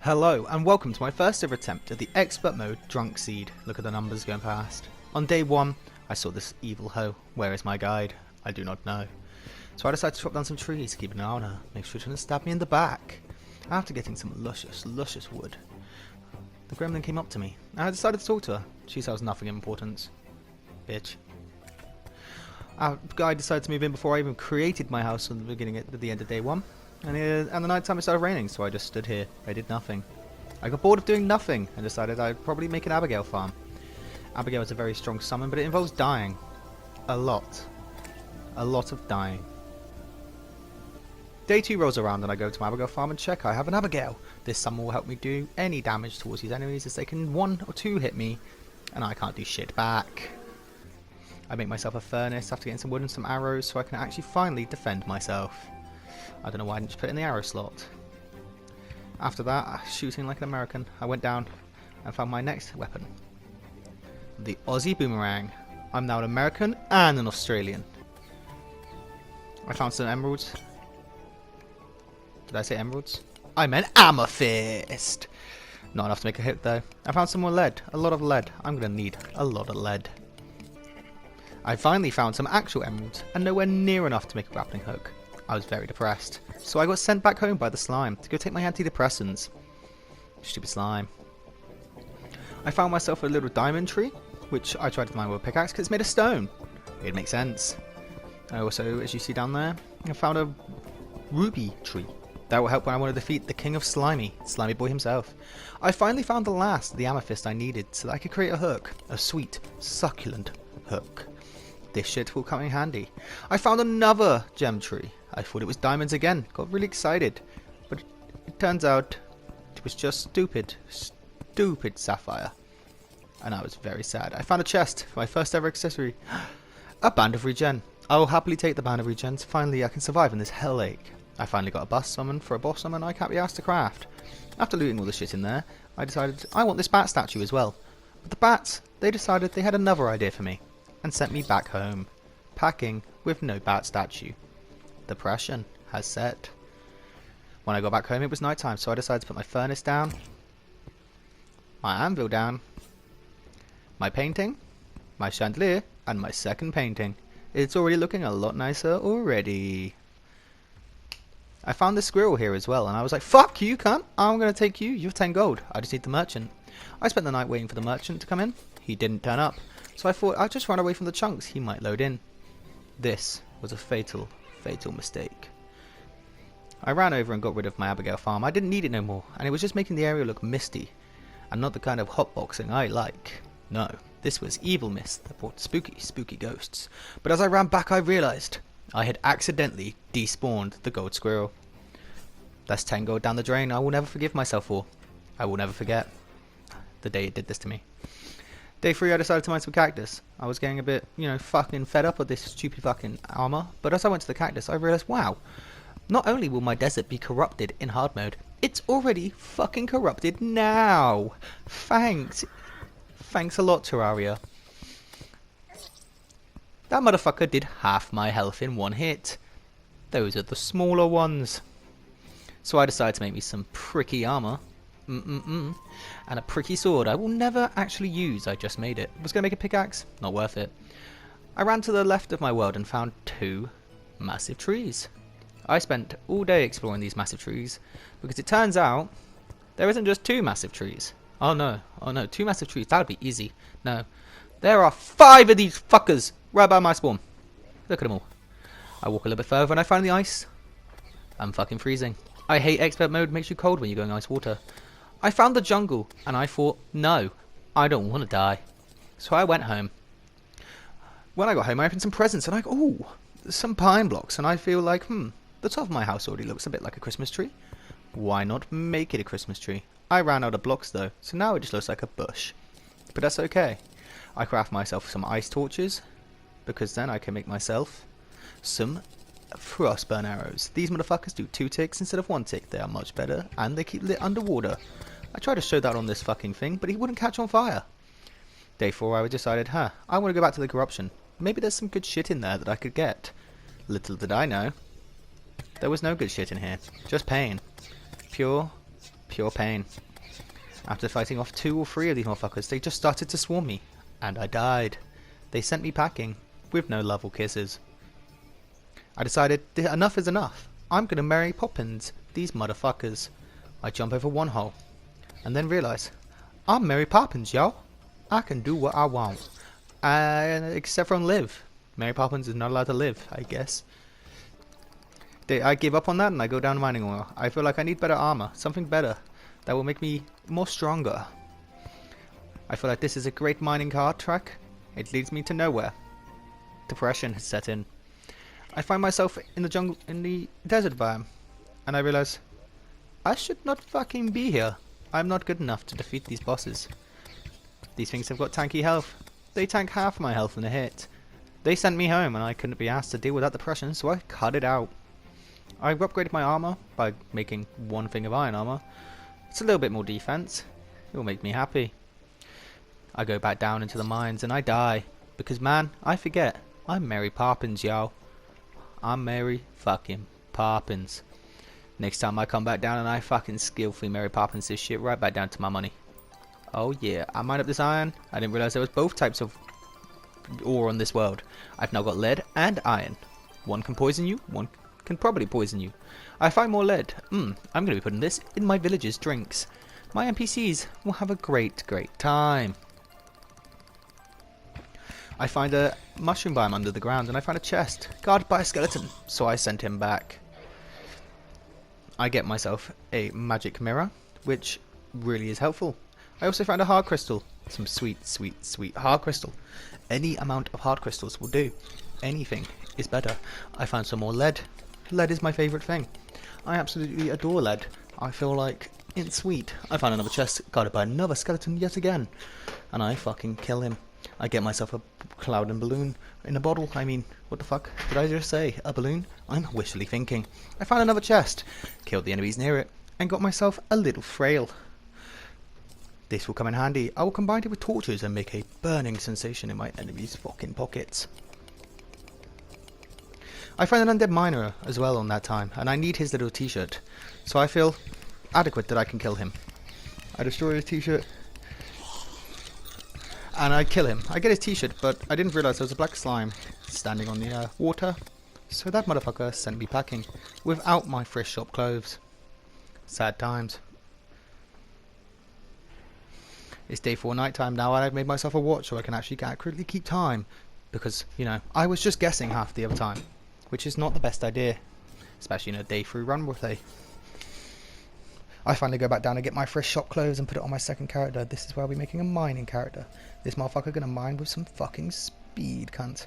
Hello and welcome to my first ever attempt at the expert mode drunk seed. Look at the numbers going past. On day 1 I saw this evil hoe. Where is my guide? I do not know. So I decided to chop down some trees, keep an eye on her, make sure she doesn't stab me in the back. After getting some luscious wood, the gremlin came up to me and I decided to talk to her. She said I was nothing of importance. Bitch. Our guy decided to move in before I even created my house at the end of day 1. And the night time it started raining, so I just stood here. I did nothing. I got bored of doing nothing and decided I'd probably make an Abigail farm. Abigail is a very strong summon, but it involves dying. A lot. A lot of dying. Day 2 rolls around and I go to my Abigail farm and check I have an Abigail. This summon will help me do any damage towards these enemies as they can 1 or 2 hit me and I can't do shit back. I make myself a furnace after getting some wood and some arrows so I can actually finally defend myself. I don't know why I didn't just put it in the arrow slot. After that, shooting like an American, I went down and found my next weapon. The Aussie Boomerang. I'm now an American and an Australian. I found some emeralds. Did I say emeralds? I meant amethyst! Not enough to make a hit though. I found some more lead. A lot of lead. I'm going to need a lot of lead. I finally found some actual emeralds and nowhere near enough to make a grappling hook. I was very depressed, so I got sent back home by the slime to go take my antidepressants. Stupid slime. I found myself a little diamond tree, which I tried to mine with a pickaxe because it's made of stone. It makes sense. I also, as you see down there, I found a ruby tree. That will help when I want to defeat the king of Slimy Boy himself. I finally found the last of the amethyst I needed so that I could create a hook. A sweet, succulent hook. This shit will come in handy. I found another gem tree. I thought it was diamonds again. Got really excited. But it turns out it was just stupid sapphire. And I was very sad. I found a chest for my first ever accessory. A band of regen. I will happily take the band of regen. Finally I can survive in this hell lake. I finally got a bus summon for a boss summon I can't be asked to craft. After looting all the shit in there, I decided I want this bat statue as well. But the bats, they decided they had another idea for me. And sent me back home, packing with no bat statue. Depression has set. When I got back home it was night time, so I decided to put my furnace down, my anvil down, my painting, my chandelier, and my second painting. It's already looking a lot nicer already. I found this squirrel here as well, and I was like, fuck you cunt, I'm gonna take you, you have 10 gold, I just need the merchant. I spent the night waiting for the merchant to come in. He didn't turn up. So I thought I'd just run away from the chunks, he might load in. This was a fatal mistake. I ran over and got rid of my Abigail farm. I didn't need it no more, and it was just making the area look misty, and not the kind of hotboxing I like. No, this was evil mist that brought spooky ghosts. But as I ran back I realised I had accidentally despawned the gold squirrel. That's 10 gold down the drain I will never forgive myself for. I will never forget the day it did this to me. Day 3 I decided to mine some cactus. I was getting a bit, fucking fed up with this stupid fucking armor. But as I went to the cactus I realised, wow, not only will my desert be corrupted in hard mode, it's already fucking corrupted now. Thanks. Thanks a lot, Terraria. That motherfucker did half my health in one hit. Those are the smaller ones. So I decided to make me some pricky armor. And a pricky sword I will never actually use, I just made it. Was going to make a pickaxe? Not worth it. I ran to the left of my world and found 2 massive trees. I spent all day exploring these massive trees because it turns out there isn't just 2 massive trees. Oh no, 2 massive trees, that would be easy. No, there are 5 of these fuckers right by my spawn. Look at them all. I walk a little bit further and I find the ice. I'm fucking freezing. I hate expert mode, makes you cold when you go in ice water. I found the jungle and I thought, no, I don't want to die. So I went home. When I got home I opened some presents and I go, ooh, some pine blocks, and I feel like, the top of my house already looks a bit like a Christmas tree. Why not make it a Christmas tree? I ran out of blocks though, so now it just looks like a bush. But that's okay. I craft myself some ice torches, because then I can make myself some frostburn arrows. These motherfuckers do 2 ticks instead of 1 tick. They are much better, and they keep lit underwater. I tried to show that on this fucking thing, but he wouldn't catch on fire. Day 4 I decided, I want to go back to the corruption. Maybe there's some good shit in there that I could get. Little did I know, there was no good shit in here. Just pain. Pure pure pain. After fighting off 2 or 3 of these motherfuckers, they just started to swarm me, and I died. They sent me packing, with no love or kisses. I decided, enough is enough. I'm gonna Mary Poppins these motherfuckers. I jump over one hole, and then realise, I'm Mary Poppins, yo. I can do what I want. Except from live. Mary Poppins is not allowed to live, I guess. I give up on that and I go down mining oil. I feel like I need better armor, something better that will make me more stronger. I feel like this is a great mining card track. It leads me to nowhere. Depression has set in. I find myself in the jungle, in the desert biome, and I realize I should not fucking be here. I'm not good enough to defeat these bosses. These things have got tanky health. They tank half my health in a hit. They sent me home and I couldn't be asked to deal with that depression, so I cut it out. I've upgraded my armor by making 1 thing of iron armor. It's a little bit more defense. It will make me happy. I go back down into the mines and I die. Because man, I forget. I'm Mary Poppins, yo. I'm Mary fucking Poppins. Next time I come back down and I fucking skillfully Mary Poppins this shit right back down to my money. Oh yeah, I mined up this iron. I didn't realise there was both types of ore on this world. I've now got lead and iron. One can poison you, one can probably poison you. I find more lead. I'm going to be putting this in my village's drinks. My NPCs will have a great time. I find a mushroom biome under the ground and I find a chest guarded by a skeleton, so I sent him back. I get myself a magic mirror, which really is helpful. I also found a hard crystal. Some sweet hard crystal. Any amount of hard crystals will do. Anything is better. I found some more lead. Lead is my favourite thing. I absolutely adore lead. I feel like it's sweet. I found another chest guarded by another skeleton yet again. And I fucking kill him. I get myself a cloud and balloon in a bottle. I mean, what the fuck did I just say? A balloon? I'm wishfully thinking. I found another chest, killed the enemies near it, and got myself a little frail. This will come in handy. I will combine it with torches and make a burning sensation in my enemies' fucking pockets. I find an undead miner as well on that time, and I need his little t-shirt. So I feel adequate that I can kill him. I destroy his t-shirt, and I kill him. I get his t-shirt, but I didn't realise there was a black slime standing on the water. So that motherfucker sent me packing without my fresh shop clothes. Sad times. It's day 4 night time now, and I've made myself a watch so I can actually accurately keep time. Because, you know, I was just guessing half the other time, which is not the best idea. Especially in a day 3 run with a... I finally go back down and get my fresh shop clothes and put it on my second character. This is where I'll be making a mining character. This motherfucker gonna mine with some fucking speed, cunt.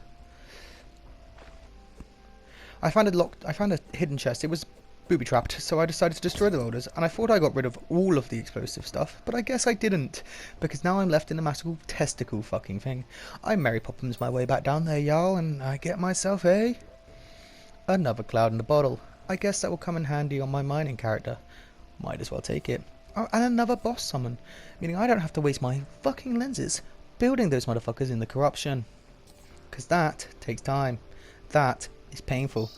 I found a hidden chest. It was booby trapped, so I decided to destroy the loaders, and I thought I got rid of all of the explosive stuff, but I guess I didn't, because now I'm left in the magical testicle fucking thing. I Mary Poppins my way back down there, y'all, and I get myself another cloud in the bottle. I guess that will come in handy on my mining character. Might as well take it. Oh, and another boss summon, meaning I don't have to waste my fucking lenses building those motherfuckers in the corruption. Because that takes time. That is painful.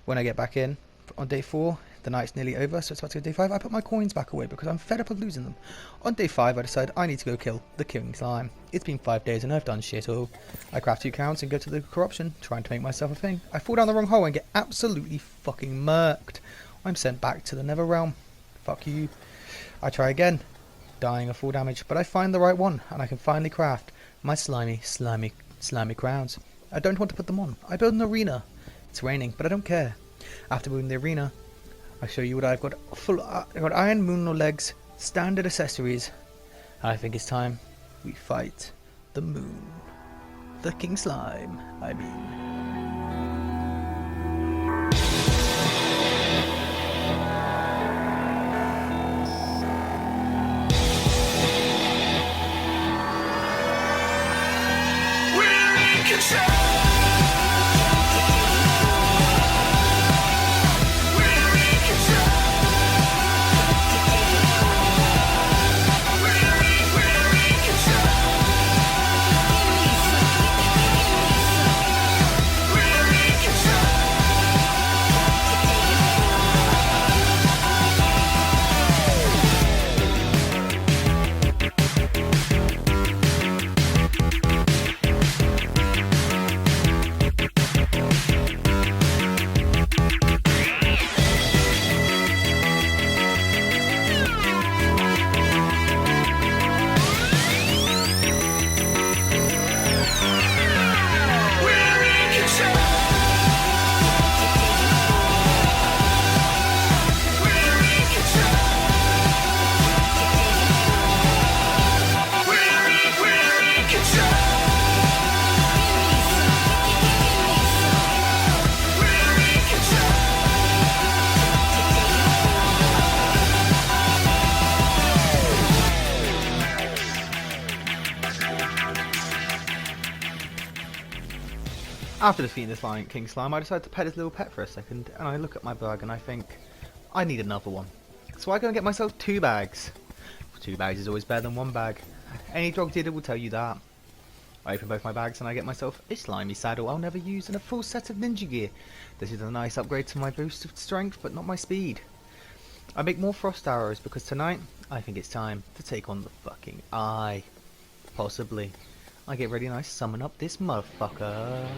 When I get back in on day 4, the night's nearly over, so it's about to go day 5. I put my coins back away because I'm fed up of losing them. On day 5, I decide I need to go kill the King Slime. It's been 5 days and I've done shit all. I craft 2 counts and go to the corruption, trying to make myself a thing. I fall down the wrong hole and get absolutely fucking murked. I'm sent back to the Nether Realm. Fuck you. I try again, dying of full damage, but I find the right one, and I can finally craft my slimy crowns. I don't want to put them on. I build an arena. It's raining, but I don't care. After building the arena, I show you what I've got. I've got iron moon or legs, standard accessories. I think it's time we fight the moon. The King Slime, I mean. After defeating this king slime, I decided to pet his little pet for a second, and I look at my bag and I think, I need another one. So I go and get myself 2 bags. 2 bags is always better than 1 bag. Any dog dealer will tell you that. I open both my bags and I get myself a slimy saddle I'll never use and a full set of ninja gear. This is a nice upgrade to my boost of strength, but not my speed. I make more frost arrows because tonight, I think it's time to take on the fucking eye. Possibly. I get ready and I summon up this motherfucker.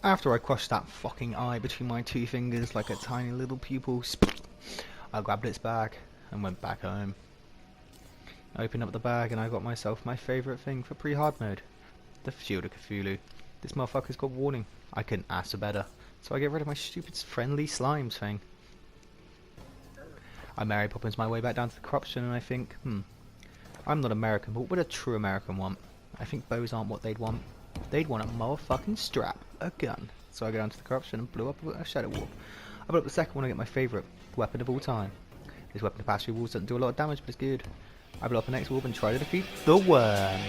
After I crushed that fucking eye between my 2 fingers like a tiny little pupil, I grabbed its bag and went back home. I opened up the bag and I got myself my favourite thing for pre-hard mode, the Shield of Cthulhu. This motherfucker's got warning. I couldn't ask for better, so I get rid of my stupid friendly slimes thing. I Mary Poppins my way back down to the corruption and I think, I'm not American, but what would a true American want? I think bows aren't what they'd want. They'd want a motherfucking strap, a gun. So I go down to the corruption and blew up a shadow warp. I blew up the second one and get my favourite weapon of all time. This weapon to pass through walls doesn't do a lot of damage, but it's good. I blew up the next warp and try to defeat the worm.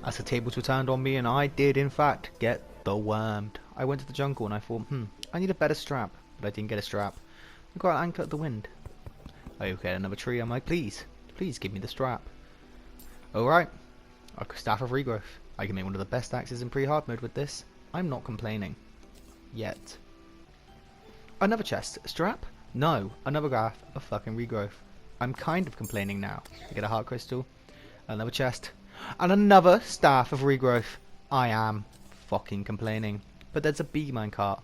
As the tables were turned on me, and I did in fact get the wormed. I went to the jungle and I thought, I need a better strap, but I didn't get a strap. I got an anchor at the wind. I look at another tree, I'm like, please give me the strap. Alright, a staff of regrowth. I can make one of the best axes in pre-hard mode with this. I'm not complaining. Yet. Another chest. Strap? No. Another graph of fucking regrowth. I'm kind of complaining now. I get a heart crystal. Another chest. And another staff of regrowth. I am fucking complaining. But there's a bee minecart.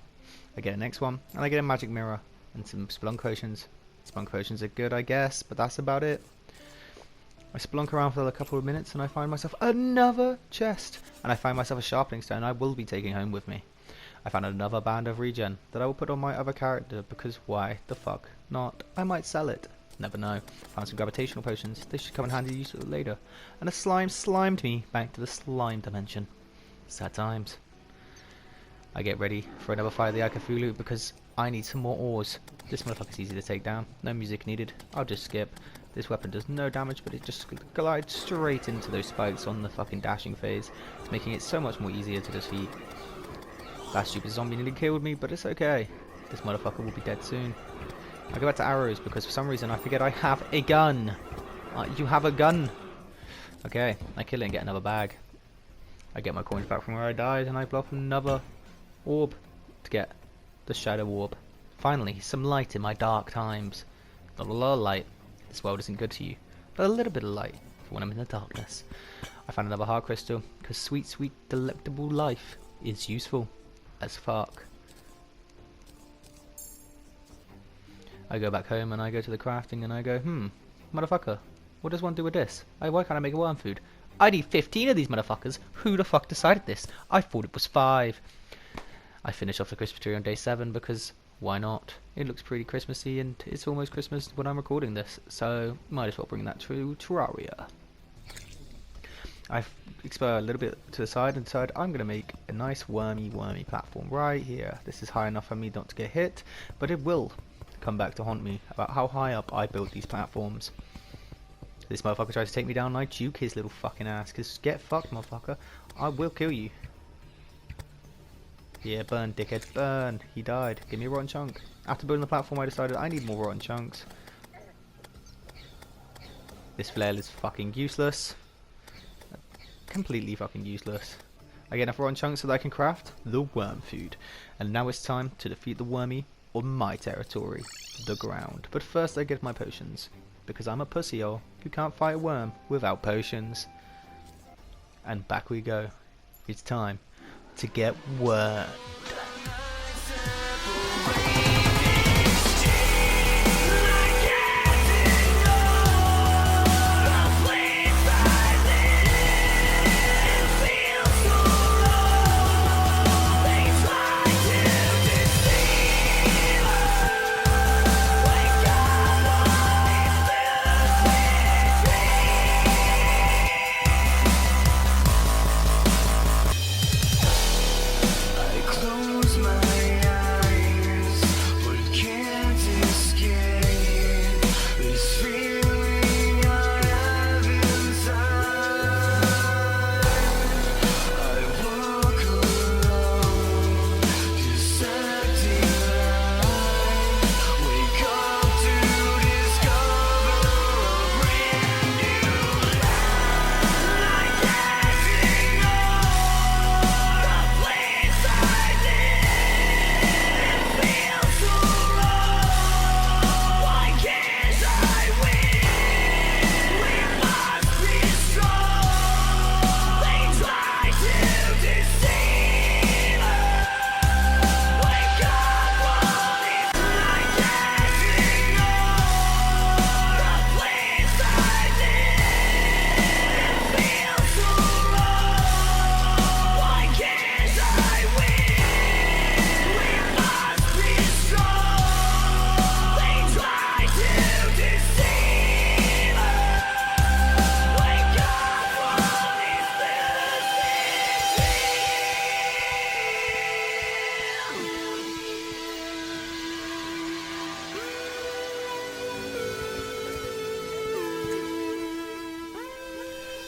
I get a next one, and I get a magic mirror and some splunk potions. Splunk potions are good, I guess, but that's about it. I splunk around for a couple of minutes, and I find myself another chest. And I find myself a sharpening stone I will be taking home with me. I found another band of regen that I will put on my other character, because why the fuck not? I might sell it. Never know. Found some gravitational potions. They should come in handy use later. And a slime slimed me back to the slime dimension. Sad times. I get ready for another fight of the Cthulhu because I need some more ores. This motherfucker's easy to take down. No music needed. I'll just skip. This weapon does no damage, but it just glides straight into those spikes on the fucking dashing phase, making it so much more easier to defeat. That stupid zombie nearly killed me, but it's okay. This motherfucker will be dead soon. I go back to arrows because for some reason I forget I have a gun. You have a gun. Okay, I kill it and get another bag. I get my coins back from where I died and I blow up another orb to get the shadow orb. Finally, some light in my dark times. Not a lot of light. This world isn't good to you, but a little bit of light for when I'm in the darkness. I found another heart crystal because sweet, sweet, delectable life is useful as fuck. I go back home and I go to the crafting and I go, motherfucker, what does one do with this? Why can't I make a worm food? I need 15 of these motherfuckers. Who the fuck decided this? I thought it was 5. I finish off the Christmas tree on day 7 because why not? It looks pretty Christmassy and it's almost Christmas when I'm recording this, so might as well bring that to Terraria. I've explored a little bit to the side and decided I'm going to make a nice wormy platform right here. This is high enough for me not to get hit, but it will come back to haunt me about how high up I built these platforms. This motherfucker tries to take me down, and I juke his little fucking ass, cause get fucked, motherfucker. I will kill you. Yeah, burn, dickhead, burn. He died. Give me a rotten chunk. After building the platform, I decided I need more rotten chunks. This flail is fucking useless. Completely fucking useless. I get enough rotten chunks so that I can craft the worm food. And now it's time to defeat the wormy on my territory, the ground. But first I get my potions, because I'm a pussy-hole who can't fight a worm without potions. And back we go. It's time to get wormed.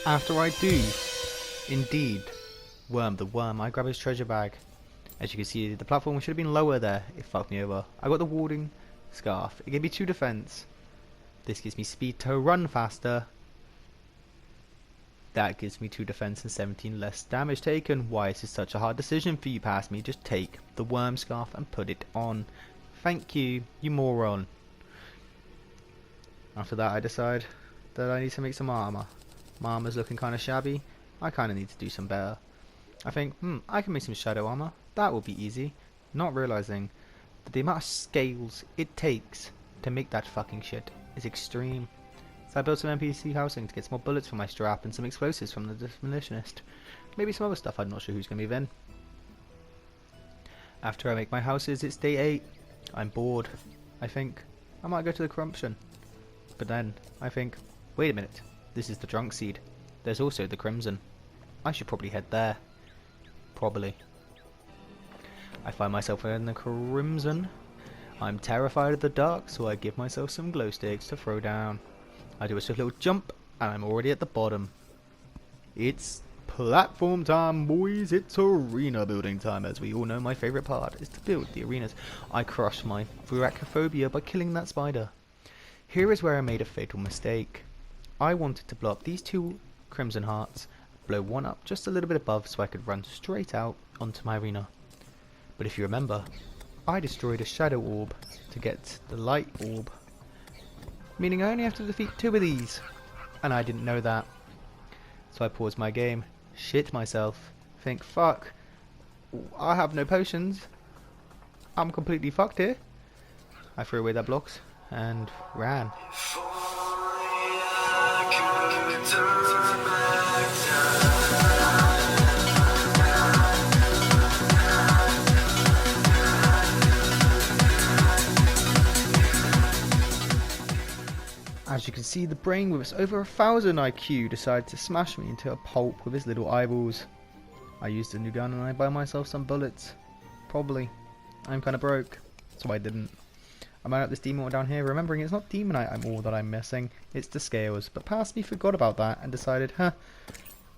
After I do, indeed, worm the worm, I grab his treasure bag. As you can see, the platform should have been lower there. It fucked me over. I got the warding scarf. It gave me 2 defense. This gives me speed to run faster. That gives me 2 defense and 17 less damage taken. Why is this such a hard decision for you past me? Just take the worm scarf and put it on. Thank you, you moron. After that I decide that I need to make some armor. My armor's looking kind of shabby. I kind of need to do some better. I think, I can make some shadow armor. That will be easy. Not realizing that the amount of scales it takes to make that fucking shit is extreme. So I built some NPC housing to get some more bullets for my strap and some explosives from the demolitionist. Maybe some other stuff I'm not sure who's going to be then. After I make my houses, it's day 8. I'm bored. I think I might go to the corruption. But then I think, wait a minute. This is the drunk seed. There's also the crimson. I should probably head there. Probably. I find myself in the crimson. I'm terrified of the dark, so I give myself some glow sticks to throw down. I do a swift little jump, and I'm already at the bottom. It's platform time, boys. It's arena building time. As we all know, my favourite part is to build the arenas. I crushed my arachnophobia by killing that spider. Here is where I made a fatal mistake. I wanted to blow up these 2 crimson hearts, blow one up just a little bit above so I could run straight out onto my arena. But if you remember, I destroyed a shadow orb to get the light orb, meaning I only have to defeat 2 of these, and I didn't know that. So I paused my game, shit myself, think, fuck, I have no potions, I'm completely fucked here. I threw away that blocks and ran. Turn back. As you can see, the brain with its over 1,000 IQ decided to smash me into a pulp with his little eyeballs. I used a new gun and I buy myself some bullets. Probably. I'm kinda broke, so I didn't. I mounted up this demon down here, remembering it's not demonite I'm all that I'm missing, it's the scales. But past me forgot about that and decided,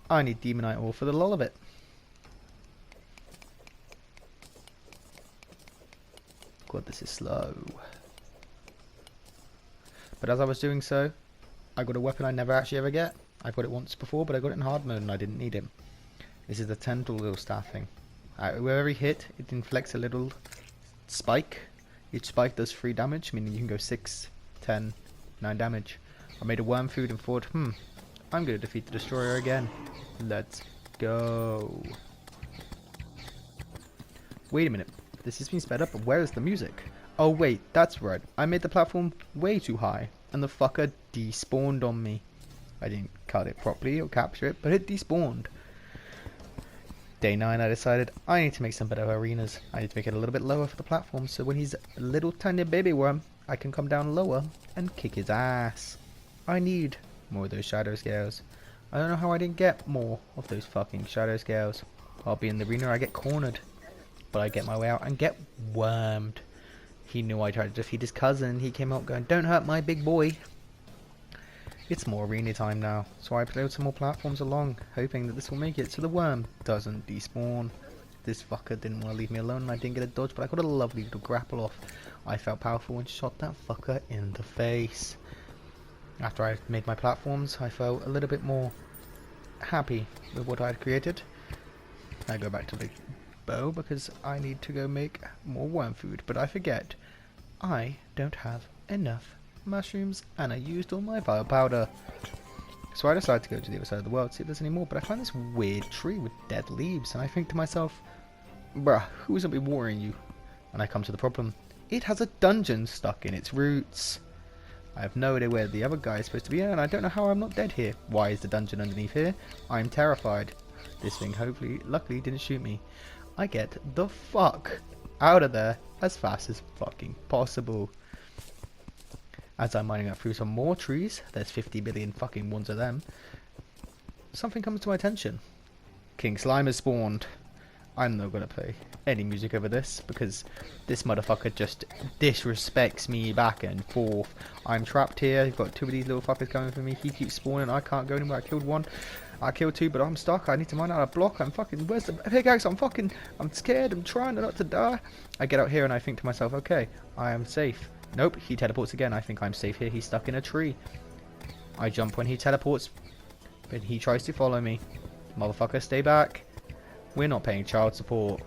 I need demonite ore for the lull of it. God, this is slow. But as I was doing so, I got a weapon I never actually ever get. I've got it once before, but I got it in hard mode and I didn't need it. This is the tendril staff thing. With every hit, it inflicts a little spike. Each spike does 3 damage, meaning you can go 6, 10, 9 damage. I made a worm food and thought, I'm going to defeat the destroyer again. Let's go. Wait a minute. This has been sped up, but where is the music? Oh wait, that's right. I made the platform way too high, and the fucker despawned on me. I didn't cut it properly or capture it, but it despawned. Day 9, I decided I need to make some better arenas. I need to make it a little bit lower for the platform, so when he's a little tiny baby worm, I can come down lower and kick his ass. I need more of those shadow scales. I don't know how I didn't get more of those fucking shadow scales. I'll be in the arena, I get cornered. But I get my way out and get wormed. He knew I tried to defeat his cousin. He came out going, "Don't hurt my big boy." It's more arena time now, so I played some more platforms along, hoping that this will make it so the worm doesn't despawn. This fucker didn't want to leave me alone and I didn't get a dodge, but I got a lovely little grapple off. I felt powerful and shot that fucker in the face. After I made my platforms, I felt a little bit more happy with what I had created. I go back to the bow because I need to go make more worm food, but I forget I don't have enough mushrooms and I used all my powder. So I decided to go to the other side of the world to see if there's any more, but I find this weird tree with dead leaves and I think to myself, bruh, who's gonna be watering you? And I come to the problem. It has a dungeon stuck in its roots. I have no idea where the other guy is supposed to be and I don't know how I'm not dead here. Why is the dungeon underneath here? I'm terrified. This thing luckily didn't shoot me. I get the fuck out of there as fast as fucking possible. As I'm mining up through some more trees, there's 50 billion fucking ones of them, something comes to my attention. King Slime has spawned. I'm not gonna play any music over this because this motherfucker just disrespects me back and forth. I'm trapped here, I've got 2 of these little fuckers coming for me, he keeps spawning, I can't go anywhere. I killed 1, I killed 2, but I'm stuck, I need to mine out a block, I'm fucking, where's the pickaxe? I'm scared, I'm trying not to die. I get out here and I think to myself, okay, I am safe. Nope, he teleports again, I think I'm safe here, he's stuck in a tree. I jump when he teleports, but he tries to follow me. Motherfucker, stay back. We're not paying child support.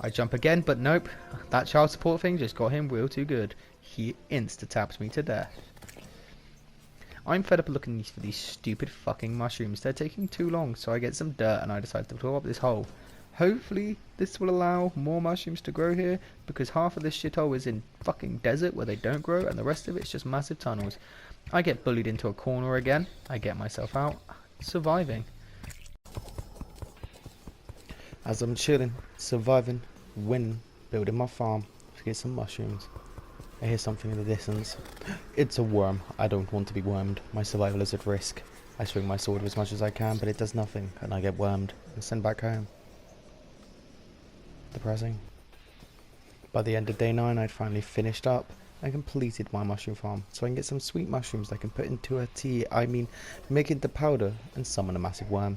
I jump again, but nope. That child support thing just got him real too good. He insta-taps me to death. I'm fed up looking for these stupid fucking mushrooms. They're taking too long, so I get some dirt and I decide to blow up this hole. Hopefully, this will allow more mushrooms to grow here, because half of this shithole is in fucking desert where they don't grow, and the rest of it's just massive tunnels. I get bullied into a corner again. I get myself out, surviving. As I'm chilling, surviving, winning, building my farm to get some mushrooms, I hear something in the distance. It's a worm. I don't want to be wormed. My survival is at risk. I swing my sword as much as I can, but it does nothing, and I get wormed and sent back home. Depressing. By the end of day 9, I'd finally finished up and completed my mushroom farm, so I can get some sweet mushrooms I can put into a tea, make into powder and summon a massive worm.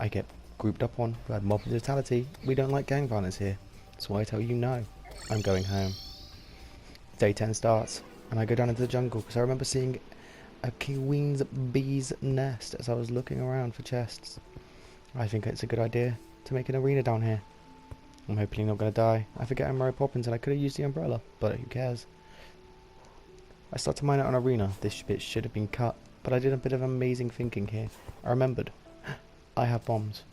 I get grouped up on who had mob mentality. We don't like gang violence here, so I tell you no, I'm going home. Day 10 starts, and I go down into the jungle because I remember seeing a queen's bee's nest as I was looking around for chests. I think it's a good idea to make an arena down here. I'm hopefully not going to die. I forget I'm Mary Poppins and I could have used the umbrella, but who cares. I start to mine out an arena. This bit should have been cut, but I did a bit of amazing thinking here. I remembered, I have bombs.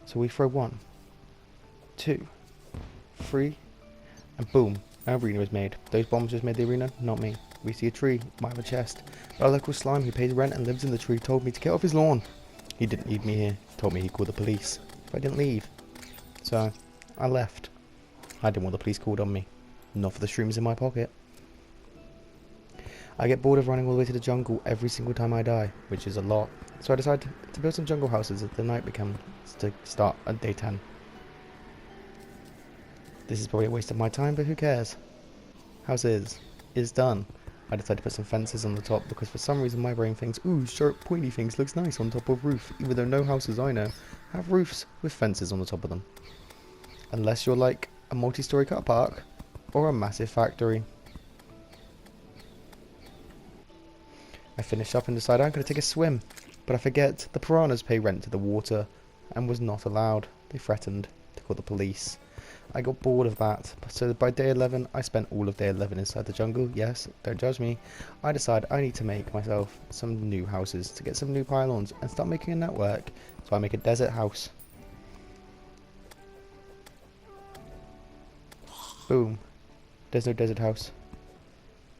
So we throw 1, 2, 3, and boom, an arena was made. Those bombs just made the arena, not me. We see a tree, might have a chest. Our local slime who pays rent and lives in the tree told me to get off his lawn. He didn't need me here, told me he'd call the police if I didn't leave. So I left. I didn't want the police called on me. Not for the shrooms in my pocket. I get bored of running all the way to the jungle every single time I die, which is a lot. So I decide to build some jungle houses as the night becomes to start at day 10. This is probably a waste of my time, but who cares? House is done. I decided to put some fences on the top because for some reason my brain thinks, ooh, sharp pointy things looks nice on top of roof, even though no houses I know have roofs with fences on the top of them. Unless you're like a multi-story car park or a massive factory. I finish up and decide I'm going to take a swim, but I forget the piranhas pay rent to the water and was not allowed. They threatened to call the police. I got bored of that, so by day 11 I spent all of day 11 inside the jungle. Yes, don't judge me. I decide I need to make myself some new houses to get some new pylons and start making a network. So I make a desert house. Boom. There's no desert house.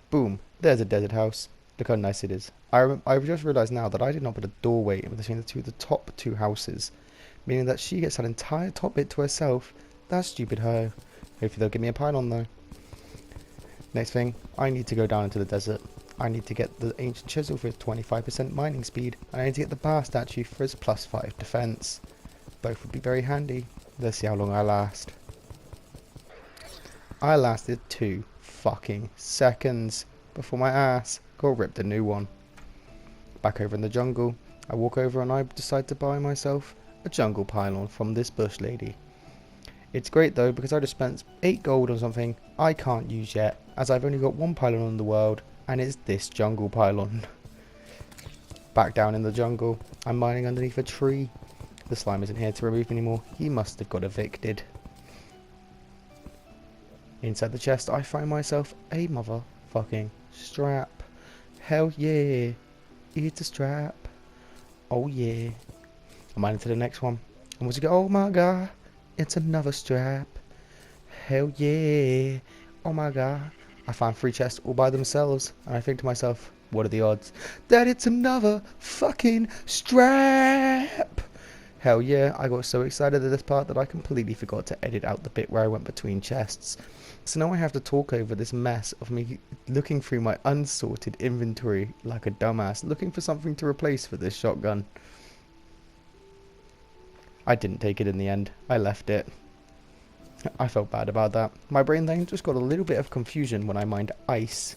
Boom. There's a desert house. Look how nice it is. I've just realised now that I did not put a doorway in between the top two houses, meaning that she gets that entire top bit to herself. That stupid hoe. Hopefully they'll give me a pylon though. Next thing, I need to go down into the desert. I need to get the ancient chisel for its 25% mining speed, and I need to get the bar statue for its +5 defense. Both would be very handy. Let's see how long I last. I lasted 2 fucking seconds before my ass got ripped a new one. Back over in the jungle, I walk over and I decide to buy myself a jungle pylon from this bush lady. It's great though because I just spent 8 gold on something I can't use yet, as I've only got 1 pylon in the world, and it's this jungle pylon. Back down in the jungle, I'm mining underneath a tree. The slime isn't here to remove me anymore. He must have got evicted. Inside the chest, I find myself a motherfucking strap. Hell yeah, it's a strap. Oh yeah. I'm mining to the next one. And once you go, oh my god, it's another strap. Hell yeah. Oh my god. I found 3 chests all by themselves, and I think to myself, what are the odds that it's another fucking strap? Hell yeah, I got so excited at this part that I completely forgot to edit out the bit where I went between chests. So now I have to talk over this mess of me looking through my unsorted inventory like a dumbass, looking for something to replace for this shotgun. I didn't take it in the end. I left it. I felt bad about that. My brain then just got a little bit of confusion when I mined ice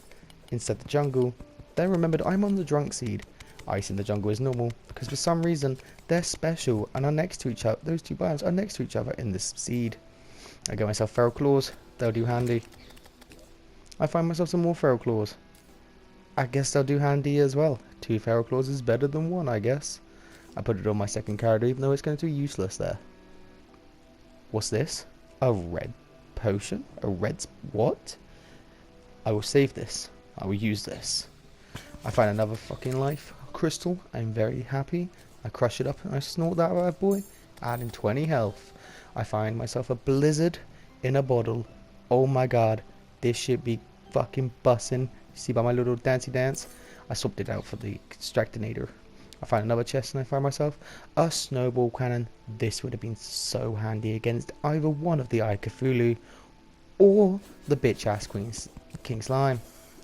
instead the jungle. Then remembered I'm on the drunk seed. Ice in the jungle is normal because for some reason they're special and are next to each other. Those 2 biomes are next to each other in this seed. I get myself feral claws. They'll do handy. I find myself some more feral claws. I guess they'll do handy as well. 2 feral claws is better than 1, I guess. I put it on my second character even though it's going to be useless there. What's this? A red potion? A red... what? I will save this. I will use this. I find another fucking life crystal. I'm very happy. I crush it up and I snort that bad boy, adding 20 health. I find myself a blizzard in a bottle. Oh my god, this should be fucking bussin'. See by my little dancey dance? I swapped it out for the extractinator. I find another chest and I find myself a snowball cannon. This would have been so handy against either one of the Eye Cthulhu or the bitch ass King Slime.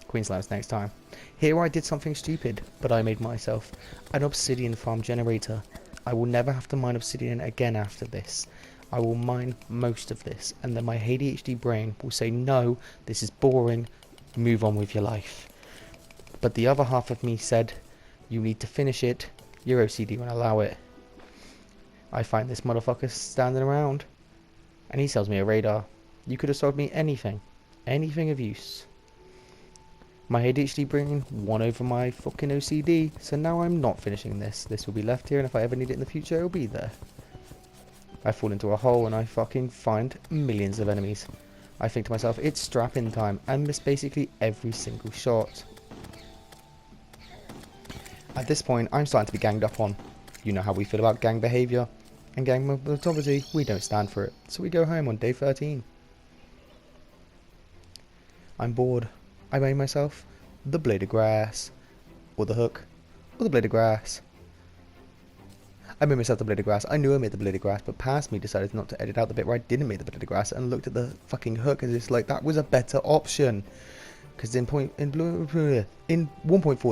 Queen Slime's next time. Here I did something stupid, but I made myself an obsidian farm generator. I will never have to mine obsidian again after this. I will mine most of this, and then my ADHD brain will say, no, this is boring, move on with your life. But the other half of me said, you need to finish it, your OCD won't allow it. I find this motherfucker standing around, and he sells me a radar. You could have sold me anything of use. My ADHD brain won over my fucking OCD, so now I'm not finishing this. This will be left here, and if I ever need it in the future, it'll be there. I fall into a hole, and I fucking find millions of enemies. I think to myself, it's strap-in time, and miss basically every single shot. At this point, I'm starting to be ganged up on. You know how we feel about gang behaviour, and gang mentality, we don't stand for it, so we go home on day 13. I'm bored. I made myself the blade of grass, or the hook, or the blade of grass. I made myself the blade of grass. I knew I made the blade of grass, but past me decided not to edit out the bit where I didn't make the blade of grass and looked at the fucking hook and it's like, that was a better option. because in 1.4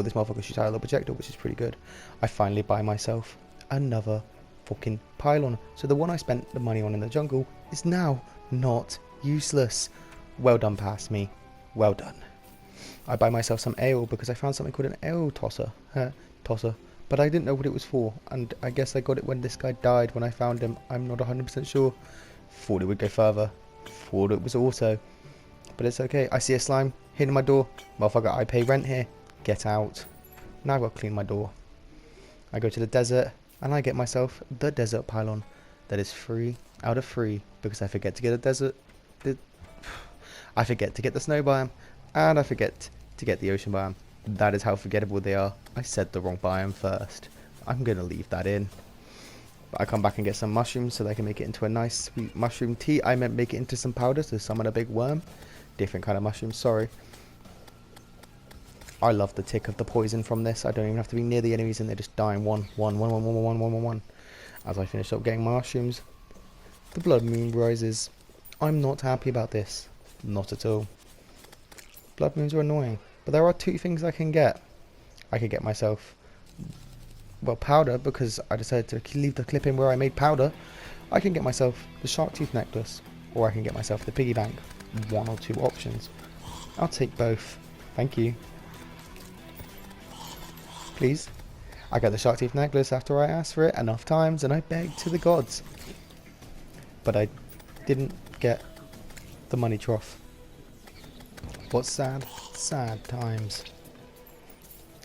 this motherfucker shoots out a little projectile, which is pretty good. I finally buy myself another fucking pylon. So the one I spent the money on in the jungle is now not useless. Well done, past me. Well done. I buy myself some ale because I found something called an ale tosser. But I didn't know what it was for, and I guess I got it when this guy died when I found him. I'm not 100% sure. Thought it would go further. Thought it was also. But it's okay. I see a slime hitting my door. Motherfucker, I pay rent here. Get out. Now I've got to clean my door. I go to the desert and I get myself the desert pylon. That is 3 out of 3 because I forget to get a desert. I forget to get the snow biome and I forget to get the ocean biome. That is how forgettable they are. I said the wrong biome first. I'm going to leave that in. But I come back and get some mushrooms so they can make it into a nice sweet mushroom tea. I meant make it into some powder to summon a big worm. Different kind of mushroom, sorry. I love the tick of the poison from this. I don't even have to be near the enemies and they just die in one. As I finish up getting my mushrooms, the blood moon rises. I'm not happy about this. Not at all. Blood moons are annoying. But there are 2 things I can get. I could get myself, well, powder, because I decided to leave the clip in where I made powder. I can get myself the shark tooth necklace, or I can get myself the piggy bank. 1 or 2 options. I'll take both. Thank you. Please. I got the shark tooth necklace after I asked for it enough times and I begged to the gods. But I didn't get the money trough. What sad, sad times.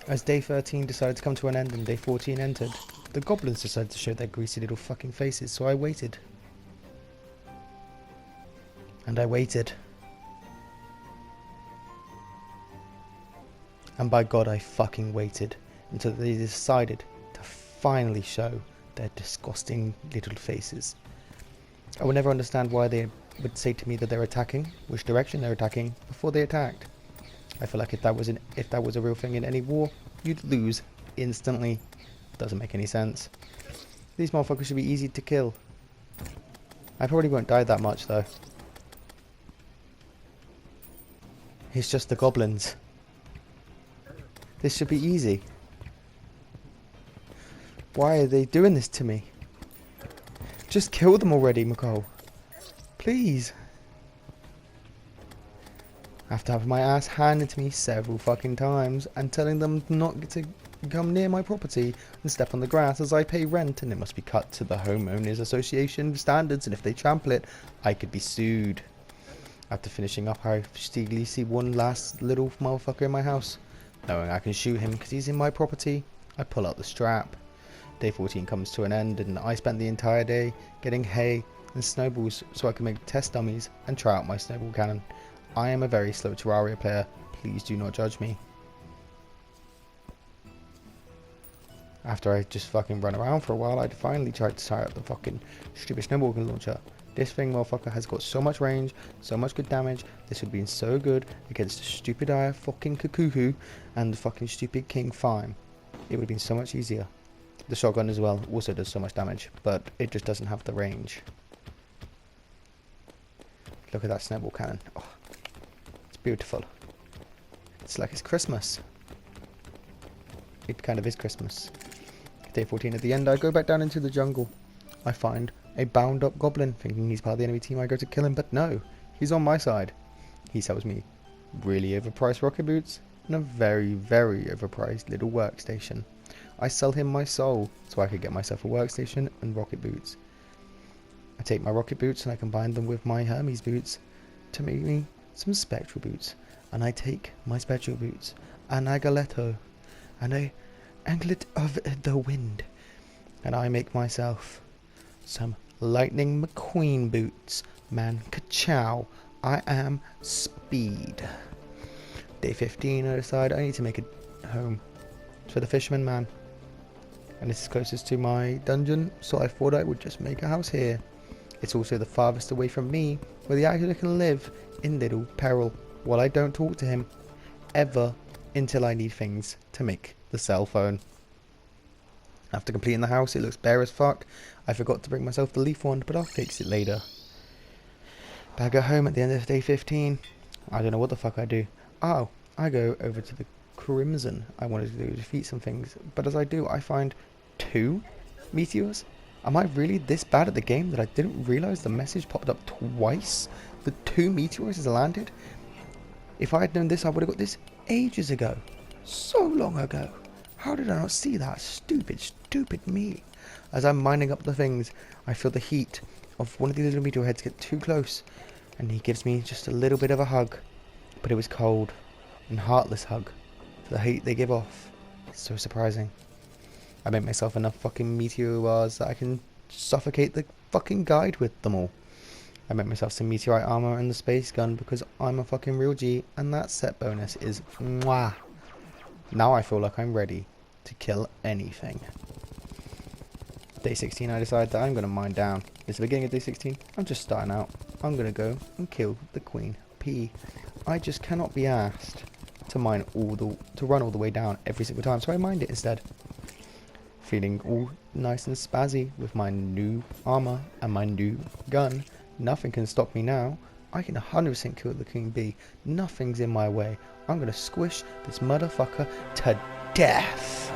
As day 13 decided to come to an end and day 14 entered, the goblins decided to show their greasy little fucking faces, so I waited. And I waited. And by God, I fucking waited until they decided to finally show their disgusting little faces. I will never understand why they would say to me that they're attacking, which direction they're attacking, before they attacked. I feel like if that was a real thing in any war, you'd lose instantly. Doesn't make any sense. These motherfuckers should be easy to kill. I probably won't die that much though. It's just the goblins. This should be easy. Why are they doing this to me? Just kill them already, McCall. Please. After having my ass handed to me several fucking times and telling them not to come near my property and step on the grass as I pay rent and it must be cut to the homeowners association standards, and if they trample it, I could be sued. After finishing up, I steadily see one last little motherfucker in my house. Knowing I can shoot him because he's in my property, I pull out the strap. Day 14 comes to an end and I spent the entire day getting hay and snowballs so I can make test dummies and try out my snowball cannon. I am a very slow Terraria player, please do not judge me. After I just fucking run around for a while, I finally tried to try out the fucking stupid snowball launcher. This thing, motherfucker, has got so much range, so much good damage. This would have been so good against the stupid fucking Kukuhu and the fucking stupid King Fime. It would have been so much easier. The shotgun as well also does so much damage, but it just doesn't have the range. Look at that snowball cannon. Oh, it's beautiful. It's like it's Christmas. It kind of is Christmas. Day 14 at the end, I go back down into the jungle. I find a bound up goblin, thinking he's part of the enemy team. I go to kill him, but no, he's on my side. He sells me really overpriced rocket boots and a very, very overpriced little workstation. I sell him my soul so I could get myself a workstation and rocket boots. I take my rocket boots and I combine them with my Hermes boots to make me some spectral boots. And I take my spectral boots, an Agaletto, and a Anglet of the Wind, and I make myself some Lightning McQueen boots. Man, ka-chow, I am speed. Day 15, I decide I need to make a home for the fisherman man. And this is closest to my dungeon, so I thought I would just make a house here. It's also the farthest away from me, where the actor can live in little peril, while I don't talk to him, ever, until I need things to make the cell phone. After completing the house, it looks bare as fuck. I forgot to bring myself the leaf wand, but I'll fix it later. Back at home at the end of day 15, I don't know what the fuck I do. Oh, I go over to the Crimson. I wanted to defeat some things, but as I do, I find 2 meteors. Am I really this bad at the game that I didn't realise the message popped up twice? The 2 meteors has landed? If I had known this, I would have got this ages ago. So long ago. How did I not see that? Stupid, stupid me. As I'm mining up the things, I feel the heat of one of these little meteor heads get too close, and he gives me just a little bit of a hug. But it was cold and heartless hug for the heat they give off. It's so surprising. I make myself enough fucking meteor bars that I can suffocate the fucking guide with them all. I make myself some meteorite armor and the space gun because I'm a fucking real G, and that set bonus is mwah. Now I feel like I'm ready to kill anything. Day 16, I decide that I'm going to mine down. It's the beginning of day 16. I'm just starting out. I'm going to go and kill the Queen P. I just cannot be asked to run all the way down every single time, so I mined it instead. Feeling all nice and spazzy with my new armor and my new gun. Nothing can stop me now. I can 100% kill the Queen Bee. Nothing's in my way. I'm gonna squish this motherfucker to death.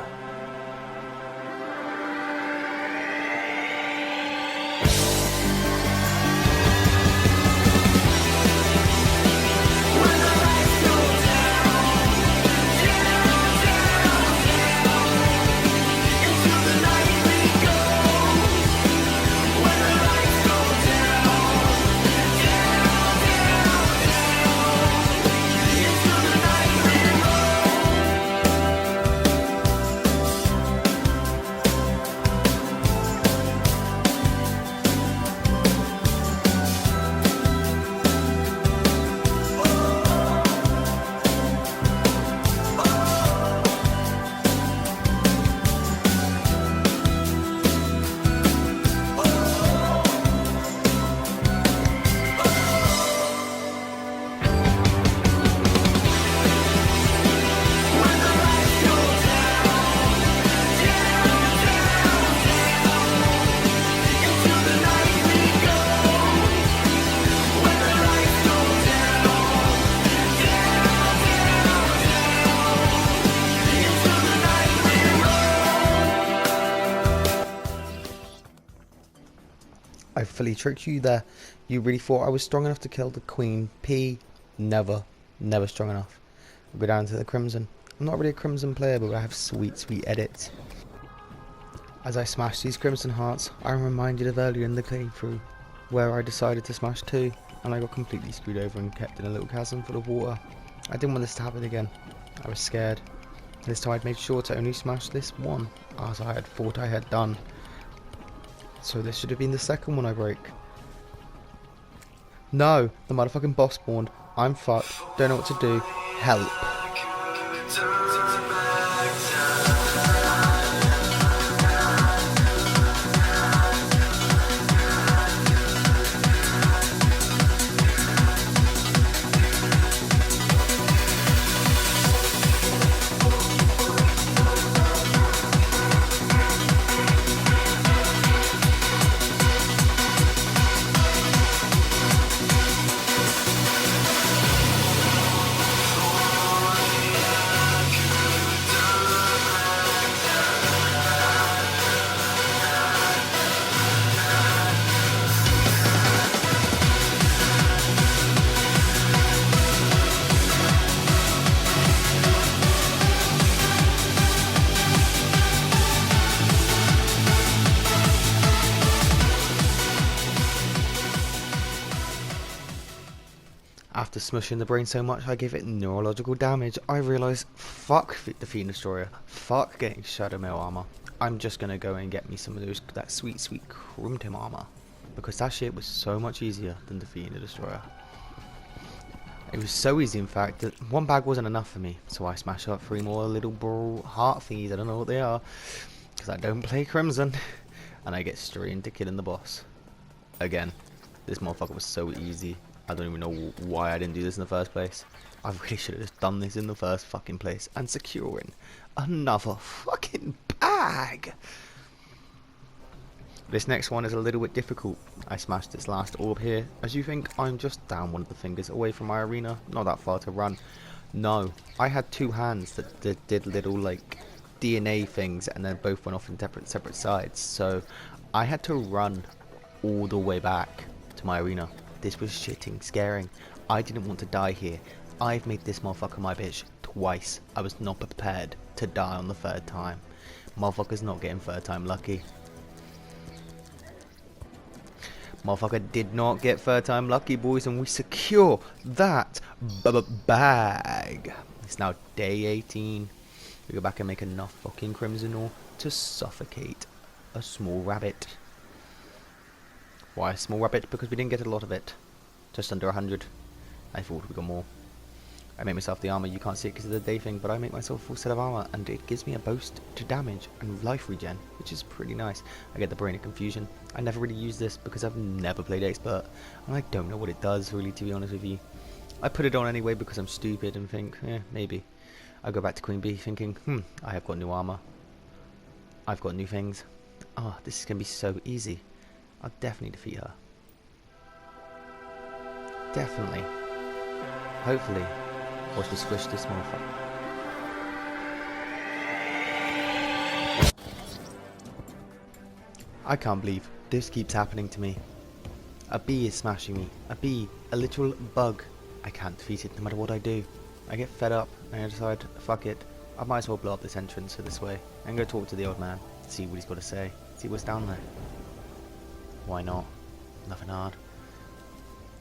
I fully tricked you there. You really thought I was strong enough to kill the Queen P? Never. Never strong enough. I'll go down to the Crimson. I'm not really a Crimson player, but I have sweet, sweet edits. As I smash these Crimson Hearts, I'm reminded of earlier in the playthrough, where I decided to smash 2, and I got completely screwed over and kept in a little chasm full of water. I didn't want this to happen again. I was scared. This time I'd made sure to only smash this one, as I had thought I had done. So this should have been the second one I break. No, the motherfucking boss spawned. I'm fucked. Don't know what to do. Help. After smushing the brain so much I gave it neurological damage, I realised, fuck the Fiend Destroyer, fuck getting Shadow Mail armor. I'm just gonna go and get me some of that sweet, sweet Crimson armor, because that shit was so much easier than the Fiend Destroyer. It was so easy, in fact, that one bag wasn't enough for me, so I smashed up 3 more little heart thingies. I don't know what they are, because I don't play Crimson, and I get straight into killing the boss. Again, this motherfucker was so easy. I don't even know why I didn't do this in the first place. I really should have just done this in the first fucking place and securing another fucking bag. This next one is a little bit difficult. I smashed this last orb here. As you think, I'm just down one of the fingers away from my arena. Not that far to run. No, I had two hands that did little like DNA things and then both went off in separate sides. So I had to run all the way back to my arena. This was shitting scaring. I didn't want to die here. I've made this motherfucker my bitch twice. I was not prepared to die on the third time. Motherfucker's not getting third time lucky. Motherfucker did not get third time lucky, boys, and we secure that bag. It's now day 18. We go back and make enough fucking crimson ore to suffocate a small rabbit. Why a small rabbit? Because we didn't get a lot of it. Just under 100. I thought we got more. I make myself the armor. You can't see it because of the day thing, but I make myself a full set of armor, and it gives me a boost to damage and life regen, which is pretty nice. I get the brain of confusion. I never really use this because I've never played expert, and I don't know what it does really, to be honest with you. I put it on anyway because I'm stupid and think, maybe. I go back to Queen Bee thinking, I have got new armor. I've got new things. Oh, this is gonna be so easy. I'll definitely defeat her. Definitely. Hopefully. Watch me squish this motherfucker. I can't believe this keeps happening to me. A bee is smashing me. A bee. A literal bug. I can't defeat it no matter what I do. I get fed up and I decide, fuck it. I might as well blow up this entrance for this way and go talk to the old man. See what he's got to say. See what's down there. Why not? Nothing hard.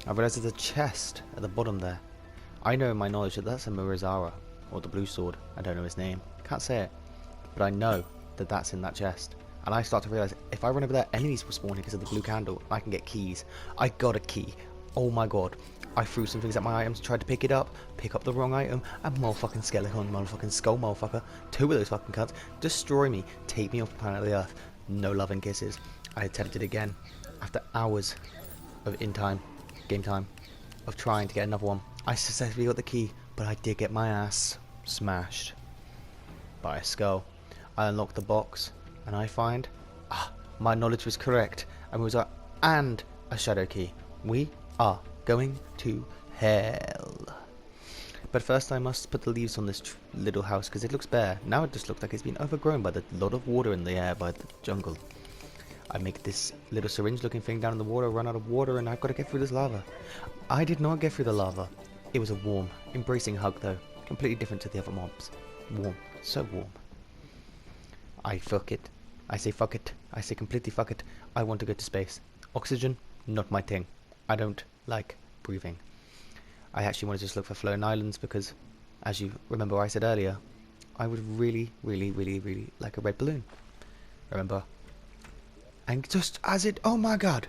I realise there's a chest at the bottom there. I know in my knowledge that that's a Murazara, or the blue sword. I don't know his name. I can't say it. But I know that that's in that chest. And I start to realise if I run over there, enemies will spawn because of the blue candle. I can get keys. I got a key. Oh my god. I threw some things at my items, tried to pick it up, pick up the wrong item, and motherfucking skeleton, motherfucking skull motherfucker, two of those fucking cunts, destroy me, take me off the planet of the earth. No love and kisses. I attempted again. After hours of game time, of trying to get another one. I successfully got the key, but I did get my ass smashed by a skull. I unlocked the box, and I find, my knowledge was correct, and and a shadow key. We are going to hell. But first I must put the leaves on this little house, because it looks bare. Now it just looks like it's been overgrown by the lot of water in the air by the jungle. I make this little syringe looking thing down in the water, run out of water, and I've got to get through this lava. I did not get through the lava. It was a warm, embracing hug though. Completely different to the other mobs. Warm. So warm. I fuck it. I say fuck it. I say completely fuck it. I want to go to space. Oxygen, not my thing. I don't like breathing. I actually want to just look for floating islands because, as you remember I said earlier, I would really, really, really, really like a red balloon. Remember? And just as it, oh my god,